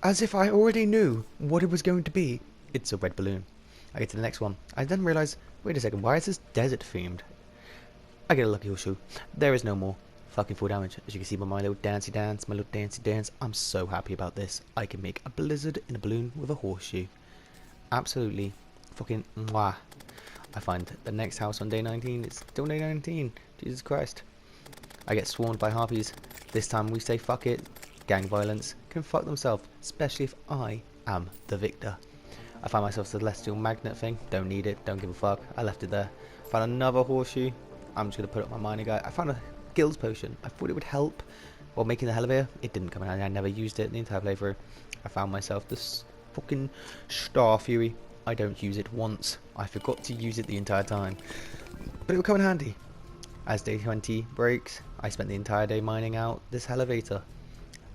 as if I already knew what it was going to be, it's a red balloon. I get to the next one. I then realise, wait a second, why is this desert themed? I get a lucky horseshoe. There is no more fucking full damage. As you can see by my little dancey dance, I'm so happy about this. I can make a blizzard in a balloon with a horseshoe. Absolutely fucking mwah. I find the next house on day 19. It's still day 19. Jesus Christ. I get swarmed by harpies. This time we say fuck it. Gang violence can fuck themselves, especially if I am the victor. I find myself a celestial magnet thing. Don't need it. Don't give a fuck. I left it there. Found another horseshoe. I'm just going to put up my mining guy. I found a gills potion. I thought it would help while making the elevator. It didn't come in. I never used it in the entire playthrough. I found myself this fucking Star Fury. I don't use it once. I forgot to use it the entire time. But it will come in handy. As day 20 breaks, I spent the entire day mining out this elevator.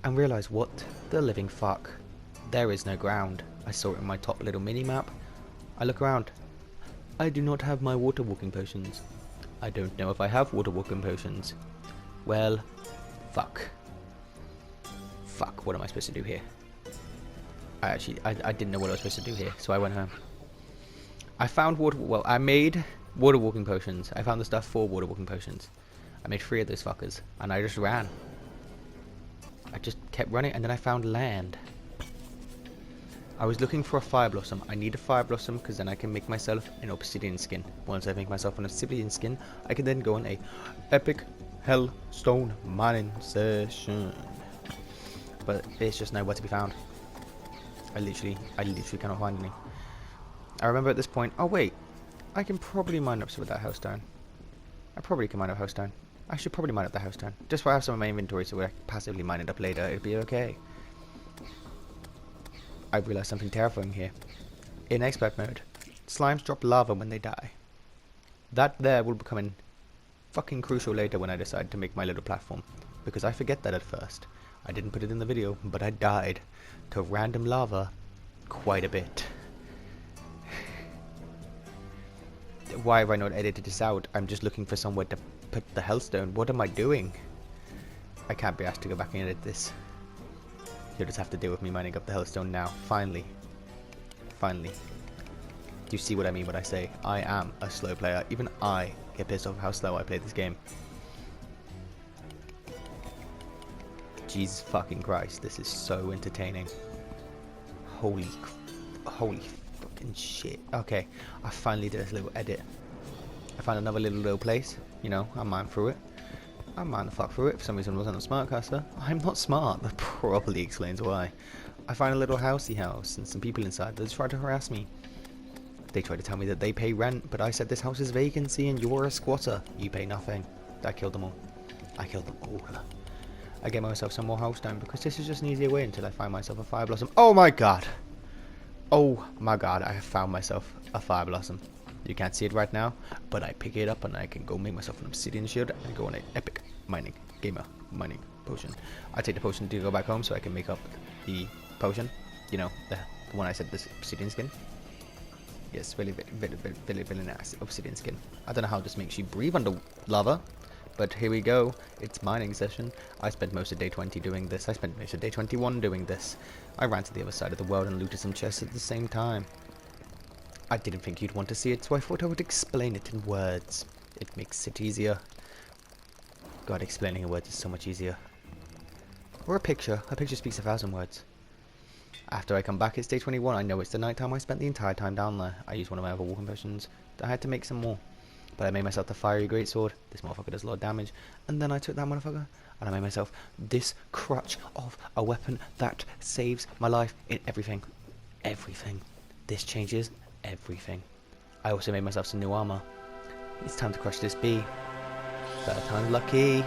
And realised what the living fuck. There is no ground. I saw it in my top little mini-map. I look around. I do not have my water walking potions. I don't know if I have water walking potions. Well, fuck. Fuck, what am I supposed to do here? I didn't know what I was supposed to do here, so I went home. I found I made water walking potions. I found the stuff for water walking potions. I made 3 of those fuckers, and I just ran. I just kept running, and then I found land. I was looking for a fire blossom. I need a fire blossom because then I can make myself an obsidian skin. Once I make myself an obsidian skin, I can then go on a epic hellstone mining session. but it's just nowhere to be found. I literally cannot find any. I remember at this point, oh wait, I can probably mine up some of that house stone. I probably can mine up house stone. I should probably mine up the house stone. Just so I have some of my inventory so when I can passively mine it up later, it'll be okay. I've realised something terrifying here. In expert mode, slimes drop lava when they die. That there will become in fucking crucial later when I decide to make my little platform. Because I forget that at first. I didn't put it in the video, but I died to random lava quite a bit. Why have I not edited this out? I'm just looking for somewhere to put the hellstone. What am I doing? I can't be asked to go back and edit this. You'll just have to deal with me mining up the hellstone now. Finally. Finally. You see what I mean when I say I am a slow player. Even I get pissed off how slow I play this game. Jesus fucking Christ, this is so entertaining. Holy fucking shit. Okay, I finally did a little edit. I found another little place. You know, I mined through it. I mined the fuck through it. For some reason I wasn't a smart caster. I'm not smart. That probably explains why. I find a little housey house and some people inside that tried to harass me. They tried to tell me that they pay rent, but I said this house is vacancy and you're a squatter. You pay nothing. I killed them all. I killed them all. I gave myself some more house down because this is just an easier way until I find myself a fire blossom. Oh my god! Oh my god, I have found myself a fire blossom. You can't see it right now, but I pick it up and I can go make myself an obsidian shield and go on an epic mining potion. I take the potion to go back home so I can make up the potion. You know, the one I said, this obsidian skin. Yes, very nice obsidian skin. I don't know how this makes you breathe under lava, but here we go. It's mining session. I spent most of day 20 doing this. I spent most of day 21 doing this. I ran to the other side of the world and looted some chests at the same time. I didn't think you'd want to see it, so I thought I would explain it in words. It makes it easier. God, explaining in words is so much easier. Or a picture. A picture speaks 1,000 words. After I come back, it's day 21. I know it's the night time. I spent the entire time down there. I used one of my other walking potions. I had to make some more. But I made myself the fiery greatsword. This motherfucker does a lot of damage. And then I took that motherfucker and I made myself this crutch of a weapon that saves my life in everything. Everything. This changes everything. I also made myself some new armor. It's time to crush this bee. Third time lucky.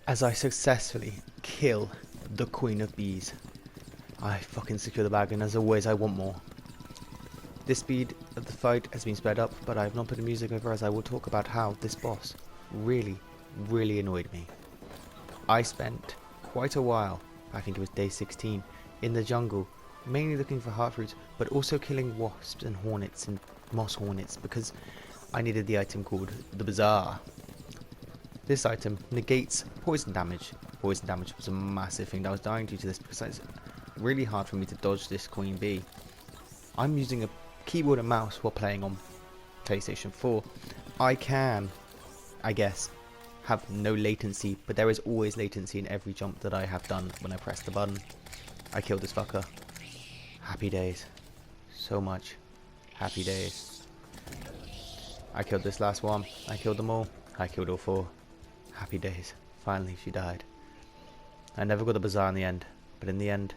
As I successfully kill the Queen of Bees. I fucking secure the bag, and as always I want more. The speed of the fight has been sped up, but I have not put the music over as I will talk about how this boss really annoyed me. I spent quite a while, I think it was day 16, in the jungle, mainly looking for heart fruits, but also killing wasps and hornets and moss hornets because I needed the item called the Bazaar. This item negates poison damage. Poison damage was a massive thing that I was dying due to this because it's really hard for me to dodge this queen bee. I'm using a keyboard and mouse while playing on PlayStation 4. I can, I guess, have no latency, but there is always latency in every jump that I have done when I press the button. I killed this fucker. Happy days. So much happy days. I killed this last one. I killed them all. I killed all 4. Happy days. Finally, she died. I never got the Bazaar in the end, but in the end,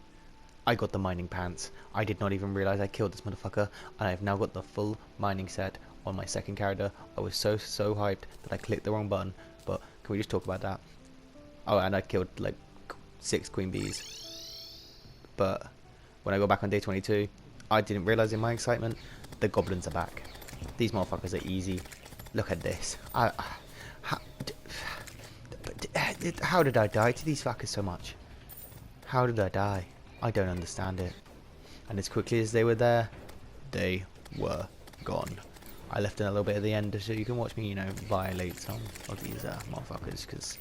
I got the mining pants. I did not even realize I killed this motherfucker, and I have now got the full mining set on my second character. I was so hyped that I clicked the wrong button, but can we just talk about that? Oh, and I killed like 6 queen bees. But when I go back on day 22, I didn't realize in my excitement The goblins are back. These motherfuckers are easy. Look at this. How did I die to these fuckers so much? How did I die? I don't understand it. And as quickly as they were there, they were gone. I left in a little bit at the end so you can watch me, you know, violate some of these motherfuckers, because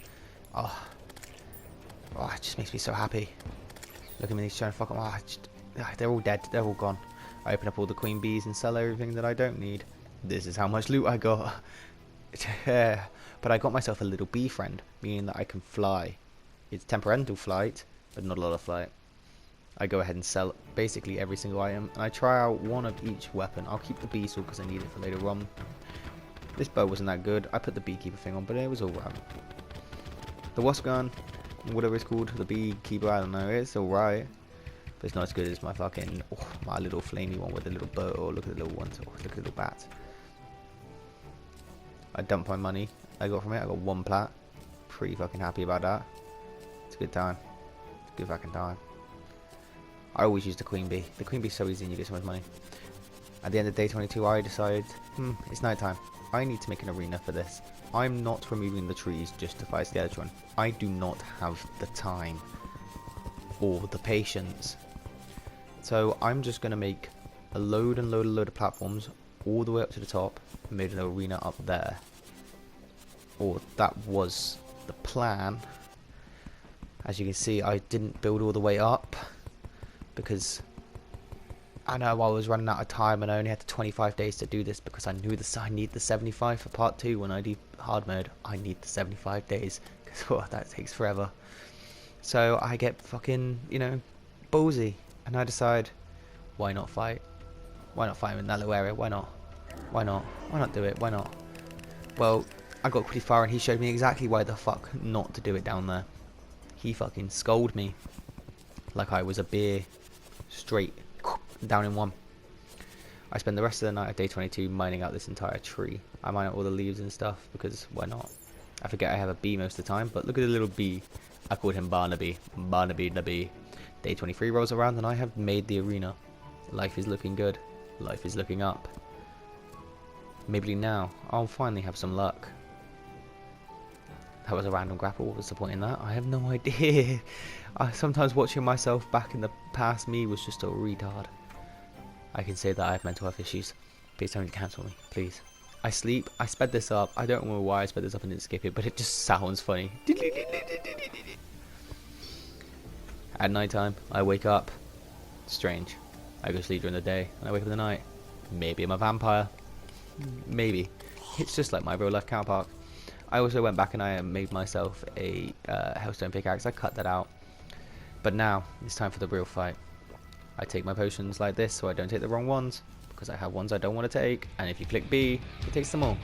it just makes me so happy. Look at me, he's trying to fuck them. They're all dead. They're all gone. I open up all the queen bees and sell everything that I don't need. This is how much loot I got. But I got myself a little bee friend, meaning that I can fly. It's temperamental flight, but not a lot of flight. I go ahead and sell basically every single item, and I try out one of each weapon. I'll keep the bee sword because I need it for later on. This bow wasn't that good. I put the beekeeper thing on, but it was alright. The wasp gun, whatever it's called, the beekeeper, I don't know, it's alright. But it's not as good as my fucking, my little flamey one with the little bow. Oh, look at the little ones. Oh, look at the little bats. I dumped my money I got from it. I got 1 plat. Pretty fucking happy about that. It's a good time. It's a good fucking time. I always use the queen bee. The queen bee's so easy and you get so much money. At the end of day 22, I decided, it's night time. I need to make an arena for this. I'm not removing the trees just to fight Skeletron. I do not have the time or the patience. So I'm just going to make a load of platforms all the way up to the top and made an arena up there. Or that was the plan. As you can see, I didn't build all the way up because I know I was running out of time and I only had 25 days to do this because I knew I need the 75 for part 2 when I do hard mode. I need the 75 days because that takes forever. So I get fucking, you know, ballsy and I decide, why not fight? Why not fight him in that little area? Why not? Why not? Why not do it? Why not? Well, I got pretty far and he showed me exactly why the fuck not to do it down there. He fucking scolded me like I was a beer straight down in one. I spend the rest of the night at day 22 mining out this entire tree. I mine out all the leaves and stuff because why not? I forget I have a bee most of the time, but look at the little bee. I called him Barnaby. Barnaby the bee. Day 23 rolls around and I have made the arena. Life is looking good. Life is looking up. Maybe now I'll finally have some luck. That was a random grapple. What's the point in that? I have no idea. Sometimes watching myself back in the past me was just a retard. I can say that I have mental health issues. Please don't cancel me, please. I sleep. I sped this up. I don't know why I sped this up and didn't skip it, but it just sounds funny. At night time, I wake up. Strange. I go to sleep during the day, and I wake up in the night. Maybe I'm a vampire. Maybe. It's just like my real life counterpart. I also went back and I made myself a hellstone pickaxe. I cut that out. But now, it's time for the real fight. I take my potions like this so I don't take the wrong ones, because I have ones I don't want to take, and if you click B, it takes them all.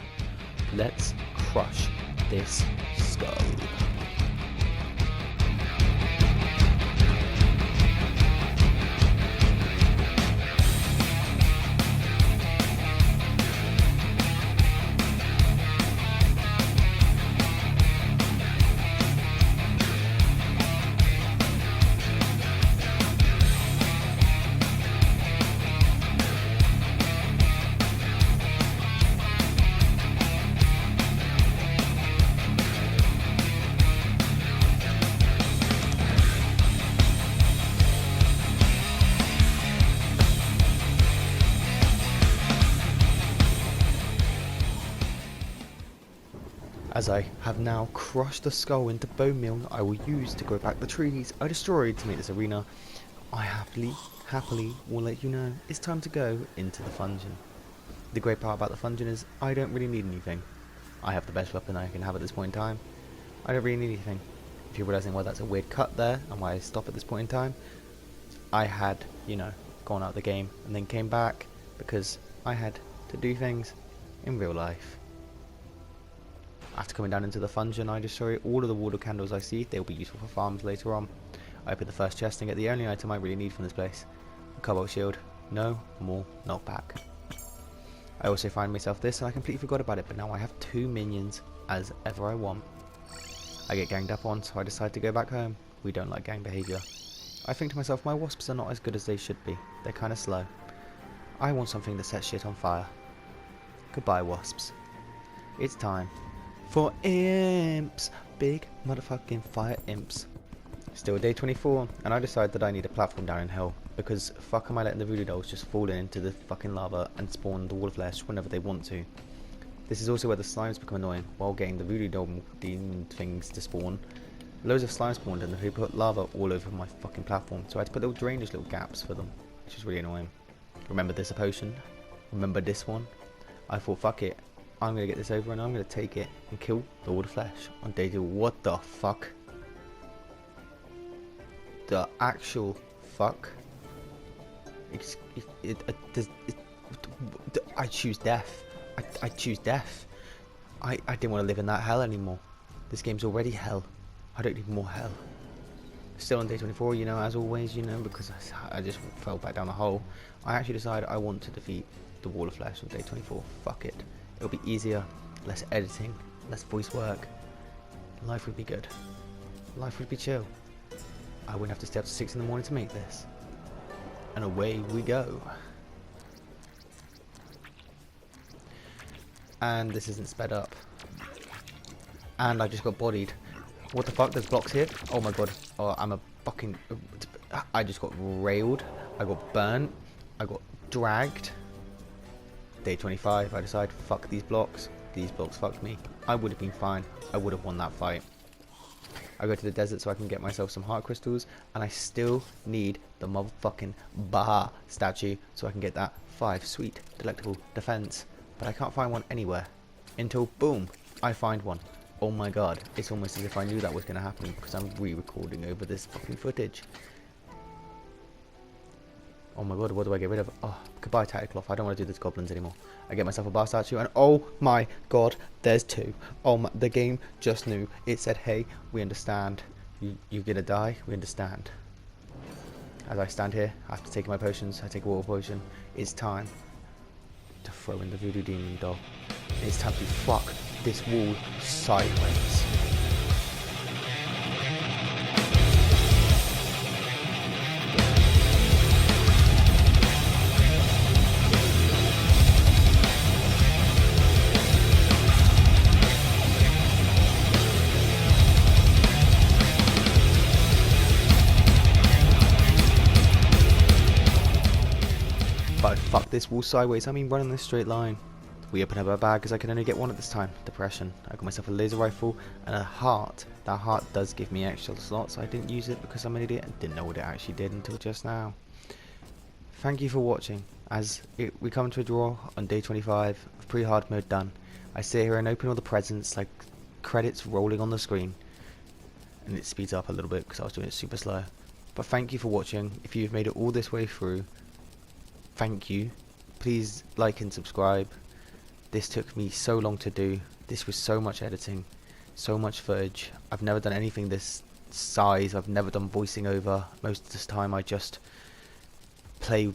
Let's crush this skull. As I have now crushed the skull into bone meal I will use to grow back the trees I destroyed to make this arena, I happily will let you know it's time to go into the dungeon. The great part about the dungeon is I don't really need anything. I have the best weapon I can have at this point in time. I don't really need anything. If you're realizing why that's a weird cut there and why I stop at this point in time, I had, you know, gone out of the game and then came back because I had to do things in real life. After coming down into the dungeon, I destroy all of the water candles I see. They'll be useful for farms later on. I open the first chest and get the only item I really need from this place. A cobalt shield. No more knockback. I also find myself this and I completely forgot about it, but now I have 2 minions as ever I want. I get ganged up on, so I decide to go back home. We don't like gang behaviour. I think to myself, my wasps are not as good as they should be. They're kind of slow. I want something that sets shit on fire. Goodbye, wasps. It's time for imps. Big motherfucking fire imps. Still day 24, and I decide that I need a platform down in hell, because fuck am I letting the voodoo dolls just fall into the fucking lava and spawn the wall of flesh whenever they want to. This is also where the slimes become annoying. While getting the voodoo doll demon things to spawn, loads of slimes spawned and they put lava all over my fucking platform, so I had to put little drainage little gaps for them, which is really annoying. Remember this a potion? Remember this one? I thought fuck it, I'm gonna get this over and I'm gonna take it and kill the wall of flesh on day 2. What the fuck? The actual fuck? I choose death. I choose death. I didn't want to live in that hell anymore. This game's already hell. I don't need more hell. Still on day 24, you know, as always, you know, because I just fell back down the hole. I actually decided I want to defeat the wall of flesh on day 24. Fuck it. It'll be easier, less editing, less voice work. Life would be good. Life would be chill. I wouldn't have to stay up to 6 in the morning to make this. And away we go. And this isn't sped up. And I just got bodied. What the fuck? There's blocks here? Oh my god. Oh, I'm a fucking... I just got railed. I got burnt. I got dragged. Day 25, I decide, fuck these blocks. These blocks fucked me. I would have been fine. I would have won that fight. I go to the desert so I can get myself some heart crystals, and I still need the motherfucking Baha statue so I can get that 5 sweet delectable defense. But I can't find one anywhere until boom, I find one. Oh my god, it's almost as if I knew that was going to happen because I'm re-recording over this fucking footage. Oh my god, what do I get rid of? Oh, goodbye Tattercloth, I don't want to do this goblins anymore. I get myself a bar statue and oh my god, there's 2. Oh my, the game just knew. It said, hey, we understand. You're gonna die, we understand. As I stand here, after taking my potions, I take a water potion. It's time to throw in the voodoo demon doll. It's time to fuck this wall sideways. But fuck this wall sideways, I mean run in this straight line. We open up our bag because I can only get one at this time. Depression. I got myself a laser rifle and a heart. That heart does give me extra slots. I didn't use it because I'm an idiot and didn't know what it actually did until just now. Thank you for watching. We come to a draw on day 25 of pre-hard mode done. I sit here and open all the presents like credits rolling on the screen. And it speeds up a little bit because I was doing it super slow. But thank you for watching. If you've made it all this way through, thank you. Please like and subscribe. This took me so long to do. This was so much editing, so much footage. I've never done anything this size. I've never done voicing over. Most of this time I just play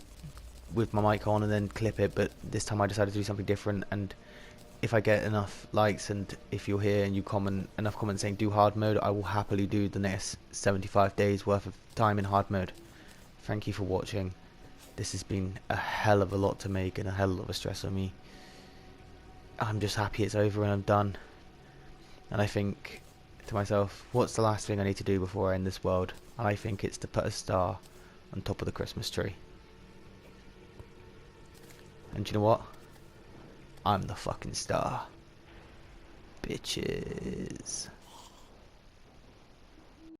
with my mic on and then clip it, but this time I decided to do something different. And if I get enough likes and if you're here and you comment enough comments saying do hard mode, I will happily do the next 75 days worth of time in hard mode. Thank you for watching. This has been a hell of a lot to make and a hell of a stress on me. I'm just happy it's over and I'm done. And I think to myself, what's the last thing I need to do before I end this world? And I think it's to put a star on top of the Christmas tree. And do you know what? I'm the fucking star. Bitches.